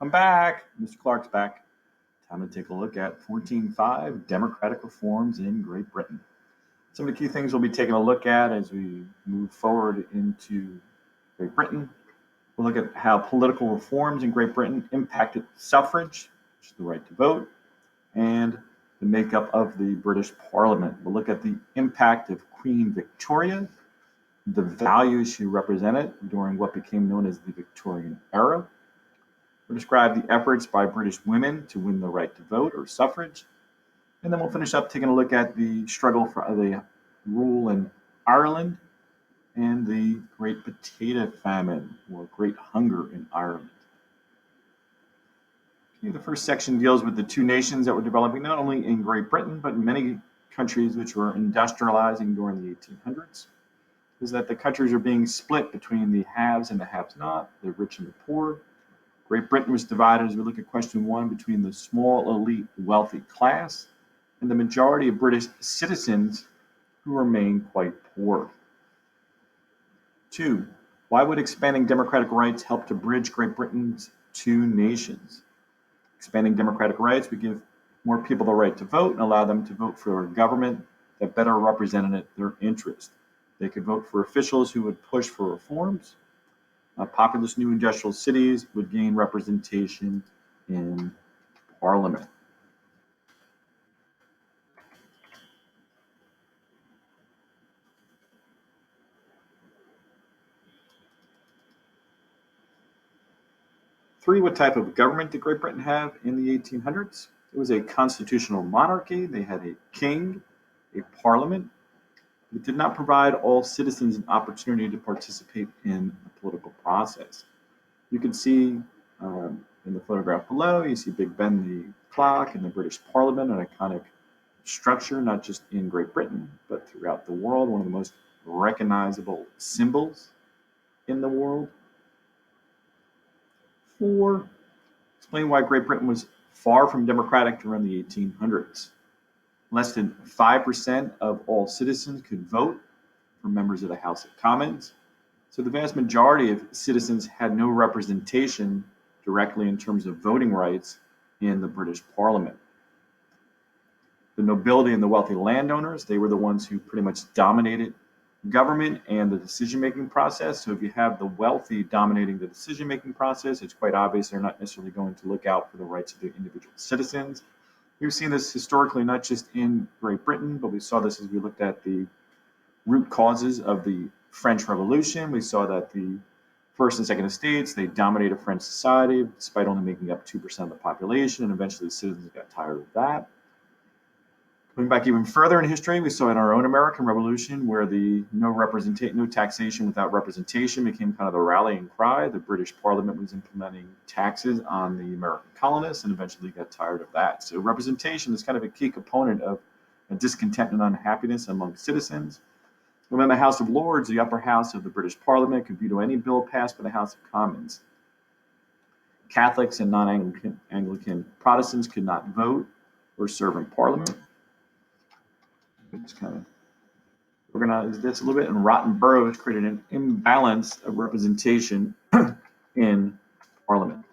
I'm back. Mr. Clarke's back. Time to take a look at 14.5 Democratic Reforms in Great Britain. Some of the key things we'll be taking a look at as we move forward into Great Britain. We'll look at how political reforms in Great Britain impacted suffrage, which is the right to vote, and the makeup of the British Parliament. We'll look at the impact of Queen Victoria, the values she represented during what became known as the Victorian era. We'll describe the efforts by British women to win the right to vote or suffrage. And then we'll finish up taking a look at the struggle for the rule in Ireland and the Great Potato Famine or Great Hunger in Ireland. Okay, the first section deals with the two nations that were developing not only in Great Britain, but in many countries which were industrializing during the 1800s. Is that the countries are being split between the haves and the have-not, the rich and the poor. Great Britain was divided, as we look at question 1, between the small elite wealthy class and the majority of British citizens who remained quite poor. 2, why would expanding democratic rights help to bridge Great Britain's two nations? Expanding democratic rights would give more people the right to vote and allow them to vote for a government that better represented their interests. They could vote for officials who would push for reforms. Populous new industrial cities would gain representation in Parliament. Three, what type of government did Great Britain have in the 1800s? It was a constitutional monarchy. They had a king, a parliament. It did not provide all citizens an opportunity to participate in the political process. You can see in the photograph below, you see Big Ben the clock in the British Parliament, an iconic structure, not just in Great Britain, but throughout the world, one of the most recognizable symbols in the world. 4, explain why Great Britain was far from democratic during the 1800s. Less than 5% of all citizens could vote for members of the House of Commons. So the vast majority of citizens had no representation directly in terms of voting rights in the British Parliament. The nobility and the wealthy landowners, they were the ones who pretty much dominated government and the decision-making process. So if you have the wealthy dominating the decision-making process, it's quite obvious they're not necessarily going to look out for the rights of the individual citizens. We've seen this historically, not just in Great Britain, but we saw this as we looked at the root causes of the French Revolution. We saw that the First and Second Estates, they dominated French society despite only making up 2% of the population, and eventually the citizens got tired of that. Going back even further in history, we saw in our own American Revolution where the no taxation without representation became kind of the rallying cry. The British Parliament was implementing taxes on the American colonists and eventually got tired of that. So representation is kind of a key component of discontent and unhappiness among citizens. Within the House of Lords, the upper house of the British Parliament could veto any bill passed by the House of Commons. Catholics and non-Anglican Protestants could not vote or serve in Parliament. Just kind of organize this a little bit, and rotten boroughs created an imbalance of representation in Parliament.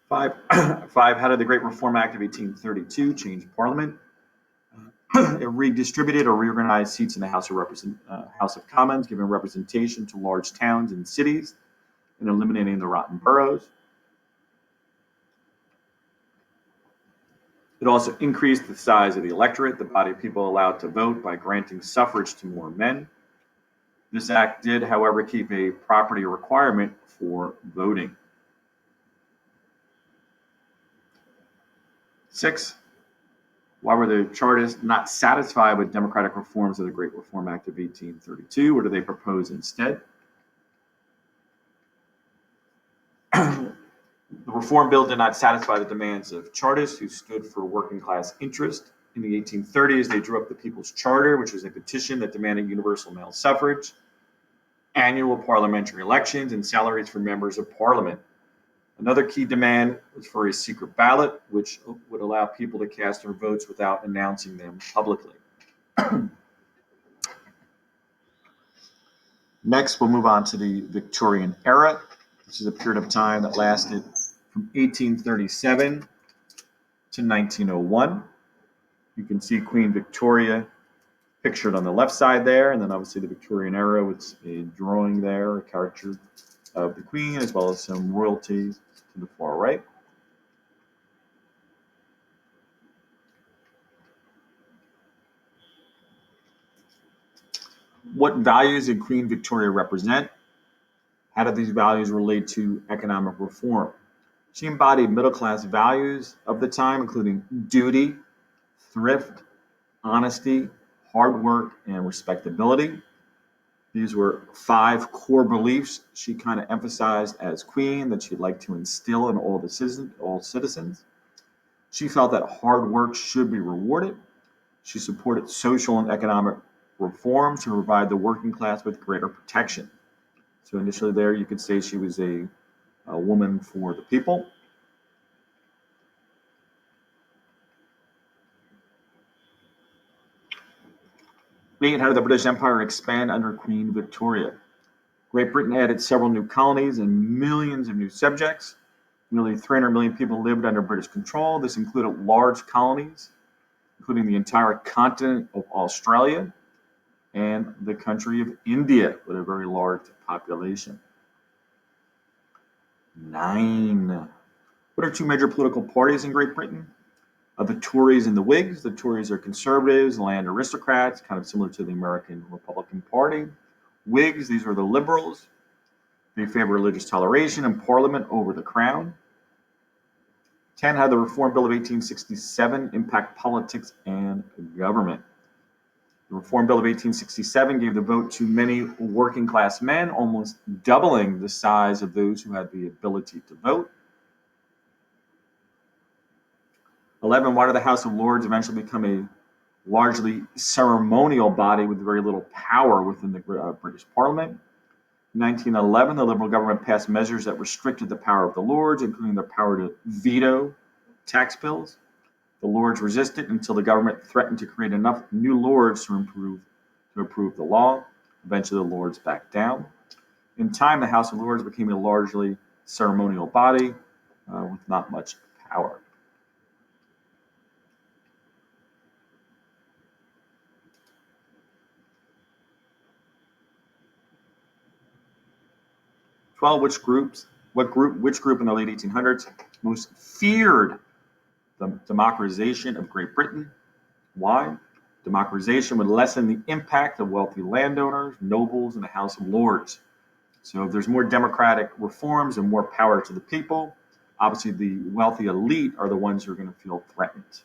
5, how did the Great Reform Act of 1832 change Parliament? It redistributed or reorganized seats in the House of Commons, giving representation to large towns and cities, and eliminating the rotten boroughs. It also increased the size of the electorate, the body of people allowed to vote, by granting suffrage to more men. This act did, however, keep a property requirement for voting. 6, why were the Chartists not satisfied with democratic reforms of the Great Reform Act of 1832? What did they propose instead? The Reform Bill did not satisfy the demands of Chartists, who stood for working class interest. In the 1830s, they drew up the People's Charter, which was a petition that demanded universal male suffrage, annual parliamentary elections, and salaries for members of Parliament. Another key demand was for a secret ballot, which would allow people to cast their votes without announcing them publicly. Next, we'll move on to the Victorian era. This is a period of time that lasted from 1837 to 1901. You can see Queen Victoria pictured on the left side there, and then obviously the Victorian era with a drawing there, a caricature of the Queen, as well as some royalty to the far right. What values did Queen Victoria represent? How did these values relate to economic reform? She embodied middle-class values of the time, including duty, thrift, honesty, hard work, and respectability. These were 5 core beliefs she kind of emphasized as queen that she'd like to instill in all citizens. She felt that hard work should be rewarded. She supported social and economic reform to provide the working class with greater protection. So initially there you could say she was a woman for the people. How did the British Empire expand under Queen Victoria? Great Britain added several new colonies and millions of new subjects. Nearly 300 million people lived under British control. This included large colonies, including the entire continent of Australia and the country of India, with a very large population. 9. What are 2 major political parties in Great Britain? The Tories and the Whigs. The Tories are conservatives, land aristocrats, kind of similar to the American Republican Party. Whigs, these are the liberals. They favor religious toleration and Parliament over the Crown. 10. How did the Reform Bill of 1867 impact politics and government? The Reform Bill of 1867 gave the vote to many working class men, almost doubling the size of those who had the ability to vote. 11. Why did the House of Lords eventually become a largely ceremonial body with very little power within the British Parliament? In 1911, the Liberal government passed measures that restricted the power of the Lords, including their power to veto tax bills. The Lords resisted until the government threatened to create enough new Lords to approve the law. Eventually, the Lords backed down. In time, the House of Lords became a largely ceremonial body with not much power. Which group in the late 1800s most feared the democratization of Great Britain? Why? Democratization would lessen the impact of wealthy landowners, nobles, and the House of Lords. So if there's more democratic reforms and more power to the people, obviously the wealthy elite are the ones who are going to feel threatened.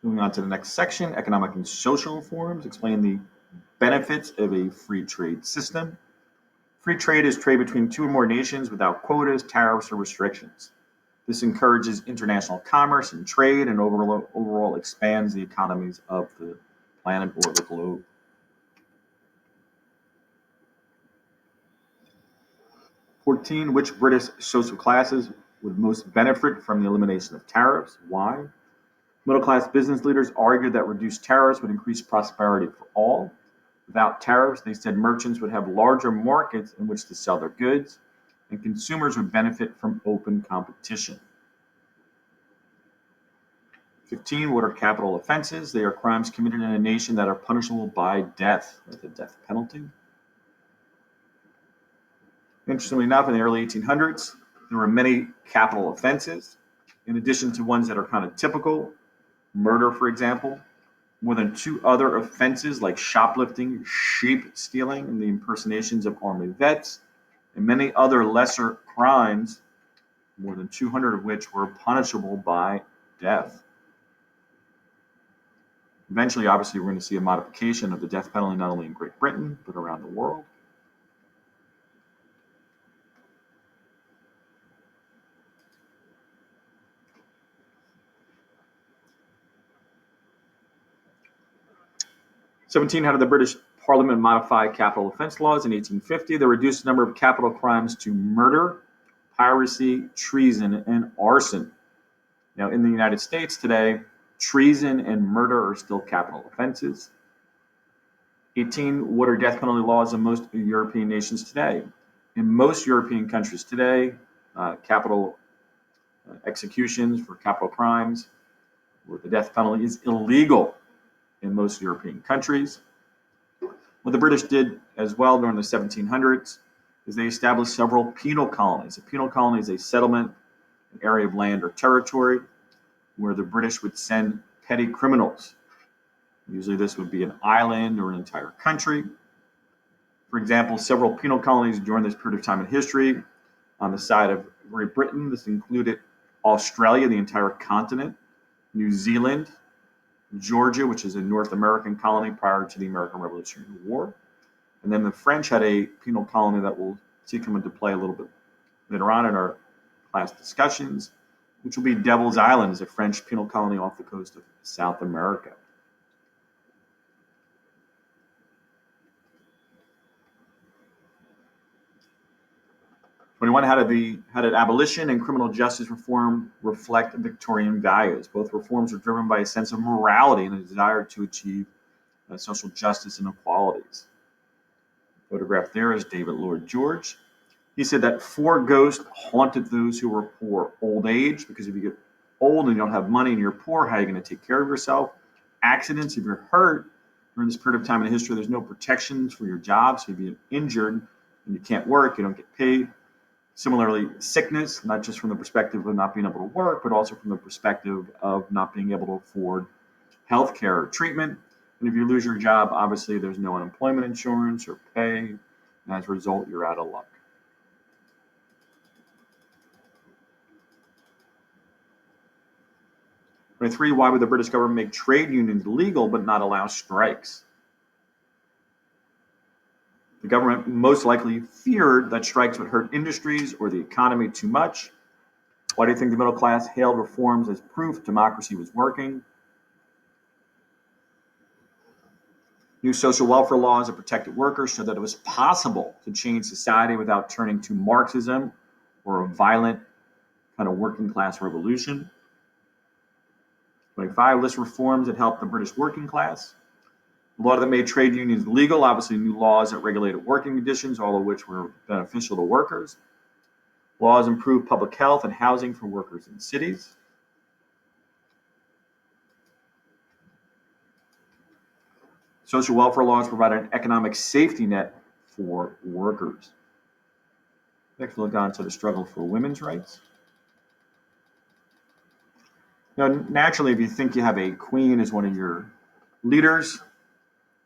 Moving on to the next section, economic and social reforms explain the benefits of a free trade system. Free trade is trade between 2 or more nations without quotas, tariffs, or restrictions. This encourages international commerce and trade and overall expands the economies of the planet or the globe. Which British social classes would most benefit from the elimination of tariffs? Why? Middle-class business leaders argued that reduced tariffs would increase prosperity for all. Without tariffs, they said merchants would have larger markets in which to sell their goods, and consumers would benefit from open competition. 15. What are capital offenses? They are crimes committed in a nation that are punishable by death, like the death penalty. Interestingly enough, in the early 1800s, there were many capital offenses, in addition to ones that are kind of typical. Murder, for example. More than 2 other offenses like shoplifting, sheep stealing, and the impersonations of army vets, and many other lesser crimes, more than 200 of which were punishable by death. Eventually, obviously, we're going to see a modification of the death penalty not only in Great Britain, but around the world. How did the British Parliament modify capital offence laws in 1850? They reduced the number of capital crimes to murder, piracy, treason, and arson. Now, in the United States today, treason and murder are still capital offenses. 18, what are death penalty laws in most European nations today? In most European countries today, capital executions for capital crimes, where the death penalty is illegal in most European countries. What the British did as well during the 1700s is they established several penal colonies. A penal colony is a settlement, an area of land or territory where the British would send petty criminals. Usually this would be an island or an entire country. For example, several penal colonies during this period of time in history on the side of Great Britain. This included Australia, the entire continent, New Zealand, Georgia, which is a North American colony prior to the American Revolutionary War. And then the French had a penal colony that we'll see come into play a little bit later on in our class discussions, which will be Devil's Island, is a French penal colony off the coast of South America. How did abolition and criminal justice reform reflect Victorian values? Both reforms were driven by a sense of morality and a desire to achieve social justice and equalities. Photographed there is David Lloyd George. He said that 4 ghosts haunted those who were poor. Old age, because if you get old and you don't have money and you're poor, how are you going to take care of yourself? Accidents, if you're hurt during this period of time in history, there's no protections for your job. So if you get injured and you can't work, you don't get paid. Similarly, sickness, not just from the perspective of not being able to work, but also from the perspective of not being able to afford health care or treatment. And if you lose your job, obviously there's no unemployment insurance or pay. And as a result, you're out of luck. Number 3, why would the British government make trade unions legal but not allow strikes? The government most likely feared that strikes would hurt industries or the economy too much. Why do you think the middle class hailed reforms as proof democracy was working? New social welfare laws that protected workers showed that it was possible to change society without turning to Marxism or a violent kind of working class revolution. 25, list reforms that helped the British working class. A lot of them made trade unions legal, obviously new laws that regulated working conditions, all of which were beneficial to workers. Laws improved public health and housing for workers in cities. Social welfare laws provided an economic safety net for workers. Next, we'll look on to the struggle for women's rights. Now, naturally, if you think you have a queen as one of your leaders,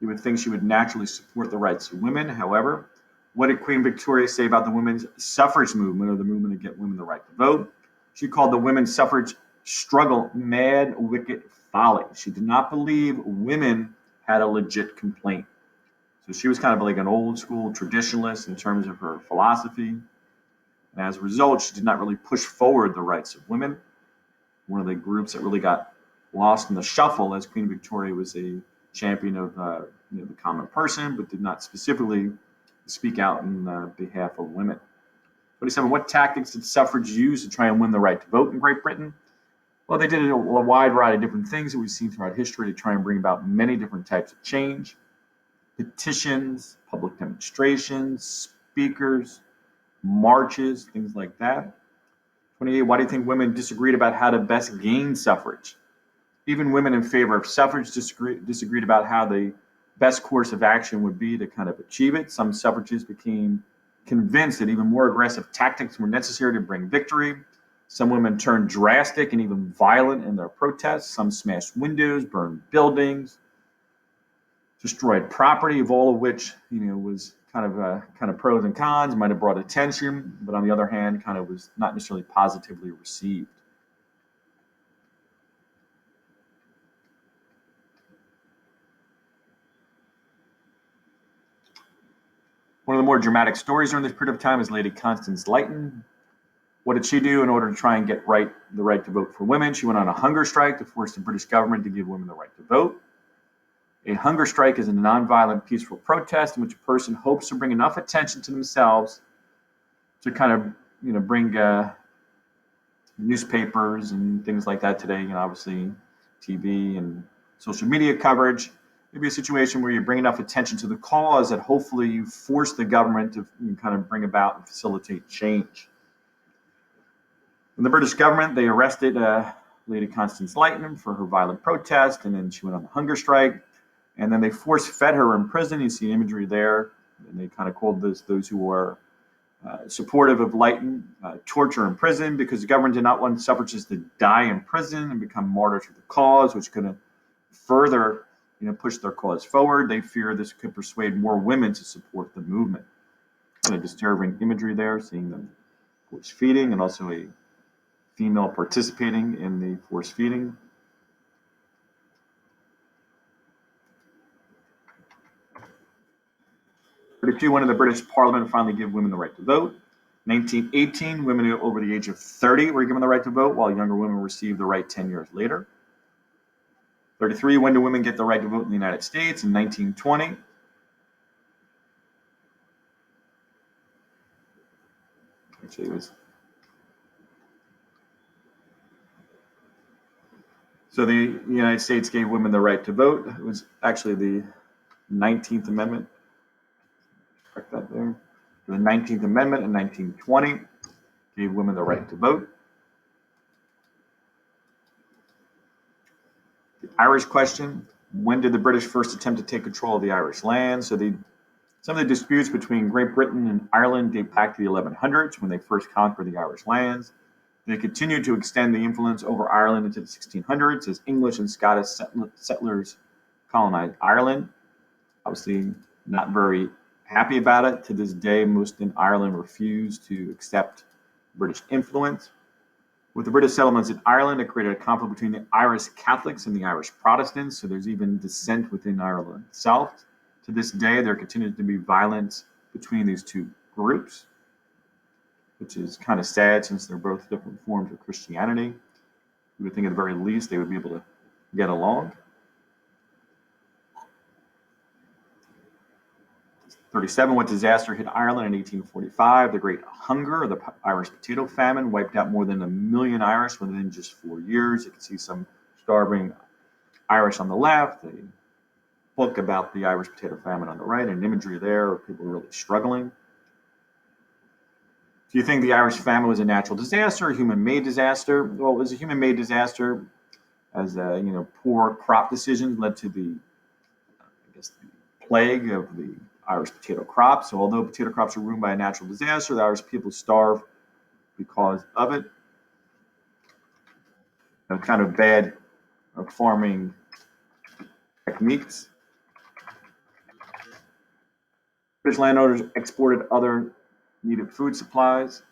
you would think she would naturally support the rights of women. However, what did Queen Victoria say about the women's suffrage movement, or the movement to get women the right to vote? She called the women's suffrage struggle mad, wicked folly. She did not believe women had a legit complaint. So she was kind of like an old school traditionalist in terms of her philosophy. And as a result, she did not really push forward the rights of women. One of the groups that really got lost in the shuffle, as Queen Victoria was a champion of the common person, but did not specifically speak out in behalf of women. 27, what tactics did suffrage use to try and win the right to vote in Great Britain? Well, they did a wide variety of different things that we've seen throughout history to try and bring about many different types of change. Petitions, public demonstrations, speakers, marches, things like that. 28, why do you think women disagreed about how to best gain suffrage? Even women in favor of suffrage disagreed about how the best course of action would be to kind of achieve it. Some suffragists became convinced that even more aggressive tactics were necessary to bring victory. Some women turned drastic and even violent in their protests. Some smashed windows, burned buildings, destroyed property, of all of which was kind of pros and cons, might have brought attention, but on the other hand, kind of was not necessarily positively received. One of the more dramatic stories during this period of time is Lady Constance Lytton. What did she do in order to try and get the right to vote for women? She went on a hunger strike to force the British government to give women the right to vote. A hunger strike is a nonviolent, peaceful protest in which a person hopes to bring enough attention to themselves to kind of bring newspapers and things like that today, obviously TV and social media coverage, maybe a situation where you bring enough attention to the cause that hopefully you force the government to kind of bring about and facilitate change. In the British government, they arrested Lady Constance Lytton for her violent protest, and then she went on the hunger strike. And then they force-fed her in prison. You see imagery there. And they kind of called those who were supportive of Lytton torture in prison, because the government did not want suffragists to die in prison and become martyrs for the cause, which could further push their cause forward. They fear this could persuade more women to support the movement. Kind of disturbing imagery there, seeing them force feeding, and also a female participating in the force feeding. When did the British Parliament finally give women the right to vote? 1918, women over the age of 30 were given the right to vote, while younger women received the right 10 years later. 33, when do women get the right to vote in the United States? In 1920. Actually, it was. So the United States gave women the right to vote. It was actually the 19th Amendment. Correct that there. The 19th Amendment in 1920 gave women the right to vote. The Irish question: when did the British first attempt to take control of the Irish land? So some of the disputes between Great Britain and Ireland date back to the 1100s, when they first conquered the Irish lands. They continued to extend the influence over Ireland into the 1600s as English and Scottish settlers colonized Ireland. Obviously, not very happy about it. To this day, most in Ireland refuse to accept British influence. With the British settlements in Ireland, it created a conflict between the Irish Catholics and the Irish Protestants, so there's even dissent within Ireland itself. To this day, there continues to be violence between these two groups, which is kind of sad since they're both different forms of Christianity. You would think at the very least they would be able to get along. 37, what disaster hit Ireland in 1845? The Great Hunger, the Irish Potato Famine, wiped out more than 1 million Irish within just 4 years. You can see some starving Irish on the left, a book about the Irish Potato Famine on the right, and imagery there of people really struggling. Do you think the Irish famine was a natural disaster, a human-made disaster? Well, it was a human-made disaster, as poor crop decisions led to the plague of the Irish potato crop. So although potato crops were ruined by a natural disaster, the Irish people starved because of it. Kind of bad farming techniques. British landowners exported other needed food supplies.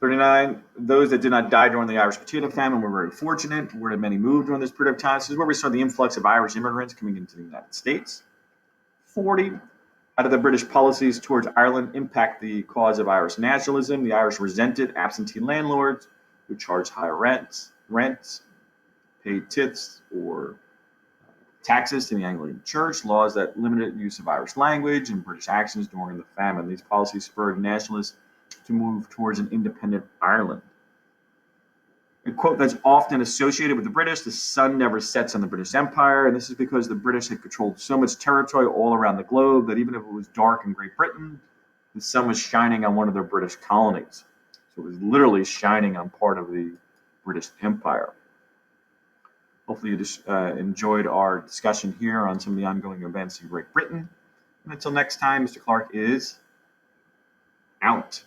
39, those that did not die during the Irish potato famine were very fortunate. Where did many move during this period of time? This is where we saw the influx of Irish immigrants coming into the United States. 40, how did the British policies towards Ireland impact the cause of Irish nationalism? The Irish resented absentee landlords who charged higher rents, paid tithes or taxes to the Anglican Church, laws that limited use of Irish language, and British actions during the famine. These policies spurred nationalists to move towards an independent Ireland. A quote that's often associated with the British: the sun never sets on the British Empire. And this is because the British had controlled so much territory all around the globe that even if it was dark in Great Britain, the sun was shining on one of their British colonies. So it was literally shining on part of the British Empire. Hopefully you just enjoyed our discussion here on some of the ongoing events in Great Britain. And until next time, Mr. Clarke is out.